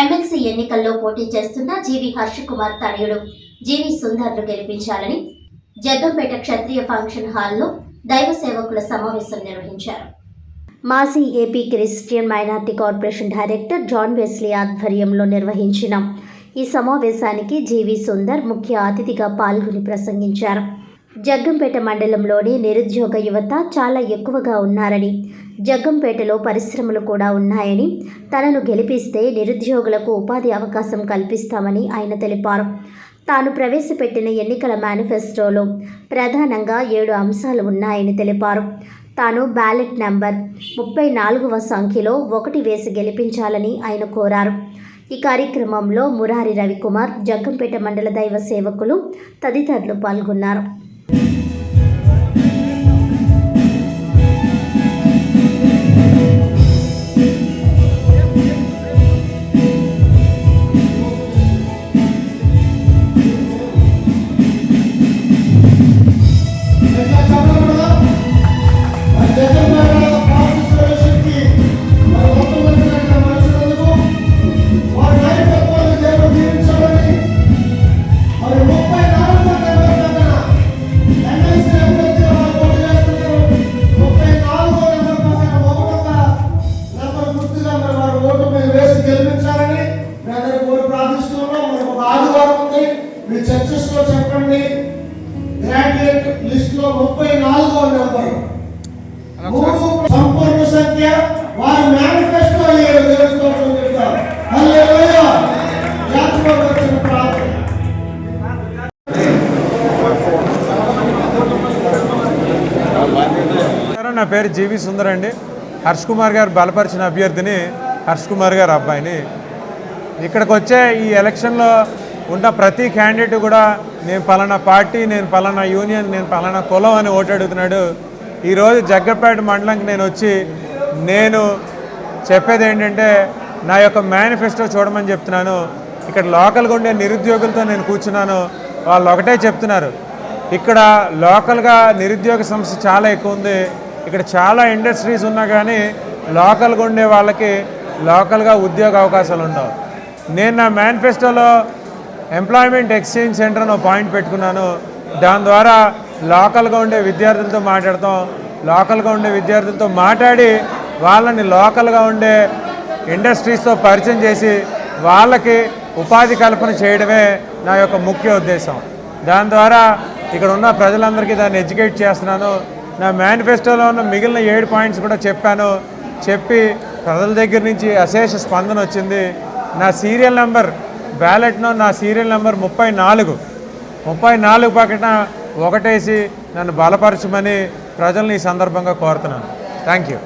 MLC ఎన్నికల్లో పోటీ చేస్తున్న జీవి హర్షకుమార్ తనయుడు జీవి సుందర్ను గెలిపించాలని జగ్గంపేట క్షత్రియ ఫంక్షన్ హాల్లో దైవ సేవకుల సమావేశం నిర్వహించారు. మాజీ AP Christian minority corporation director John Wesley ఆధ్వర్యంలో నిర్వహించిన ఈ సమావేశానికి జీవి సుందర్ ముఖ్య అతిథిగా పాల్గొని ప్రసంగించారు. జగ్గంపేట మండలంలోని నిరుద్యోగ యువత చాలా ఎక్కువగా ఉన్నారని, జగ్గంపేటలో పరిశ్రమలు కూడా ఉన్నాయని, తనను గెలిపిస్తే నిరుద్యోగులకు ఉపాధి అవకాశం కల్పిస్తామని ఆయన తెలిపారు. తాను ప్రవేశపెట్టిన ఎన్నికల మేనిఫెస్టోలో ప్రధానంగా 7 అంశాలు ఉన్నాయని తెలిపారు. తాను బ్యాలెట్ నంబర్ 34వ సంఖ్యలో 1 వేసి గెలిపించాలని ఆయన కోరారు. ఈ కార్యక్రమంలో మురారి రవికుమార్, జగ్గంపేట మండల దైవ సేవకులు తదితరులు పాల్గొన్నారు. మీ చర్చెస్ లో చెప్పండి, గ్రాడ్యుయేట్ లిస్ట్ లో 34వ నెంబర్ 3 సంపూర్ణ సంఖ్య వారి మేనిఫెస్టో తెలుసుకోవడం చెప్తారు. హల్లెలూయా. యాత్రలోకి ప్రార్థన. నా పేరు జీవి సుందర్ అండి. హర్ష్ కుమార్ గారు బలపరిచిన అభ్యర్థిని, హర్ష్ కుమార్ గారు అబ్బాయిని. ఇక్కడికి వచ్చే ఈ ఎలక్షన్లో ఉన్న ప్రతి క్యాండిడేట్ కూడా నేను పలానా పార్టీ, నేను పలానా యూనియన్, నేను పలానా కులం అని ఓటు అడుగుతున్నాడు. ఈరోజు జగ్గంపేట మండలంకి నేను వచ్చి నేను చెప్పేది ఏంటంటే నా యొక్క మేనిఫెస్టో చూడమని చెప్తున్నాను. ఇక్కడ లోకల్గా ఉండే నిరుద్యోగులతో నేను కూర్చున్నాను. వాళ్ళు ఒకటే చెప్తున్నారు, ఇక్కడ లోకల్గా నిరుద్యోగ సమస్య చాలా ఎక్కువ ఉంది. ఇక్కడ చాలా ఇండస్ట్రీస్ ఉన్నా కానీ లోకల్గా ఉండే వాళ్ళకి లోకల్గా ఉద్యోగ అవకాశాలు ఉండవు. నేను నా మేనిఫెస్టోలో ఎంప్లాయ్మెంట్ ఎక్స్చేంజ్ సెంటర్ అని పాయింట్ పెట్టుకున్నాను. దాని ద్వారా లోకల్గా ఉండే విద్యార్థులతో మాట్లాడతాం. లోకల్గా ఉండే విద్యార్థులతో మాట్లాడి వాళ్ళని లోకల్గా ఉండే ఇండస్ట్రీస్తో పరిచయం చేసి వాళ్ళకి ఉపాధి కల్పన చేయడమే నా యొక్క ముఖ్య ఉద్దేశం. దాని ద్వారా ఇక్కడ ఉన్న ప్రజలందరికీ దాన్ని ఎడ్యుకేట్ చేస్తున్నాను. నా మేనిఫెస్టోలో ఉన్న మిగిలిన 7 పాయింట్స్ కూడా చెప్పాను. చెప్పి ప్రజల దగ్గర నుంచి అశేష స్పందన వచ్చింది. నా సీరియల్ నెంబర్ బ్యాలెట్ను నా సీరియల్ నెంబర్ 34 పక్కన 1 వేసి నన్ను బలపరచమని ప్రజల్ని ఈ సందర్భంగా కోరుతున్నాను. Thank you.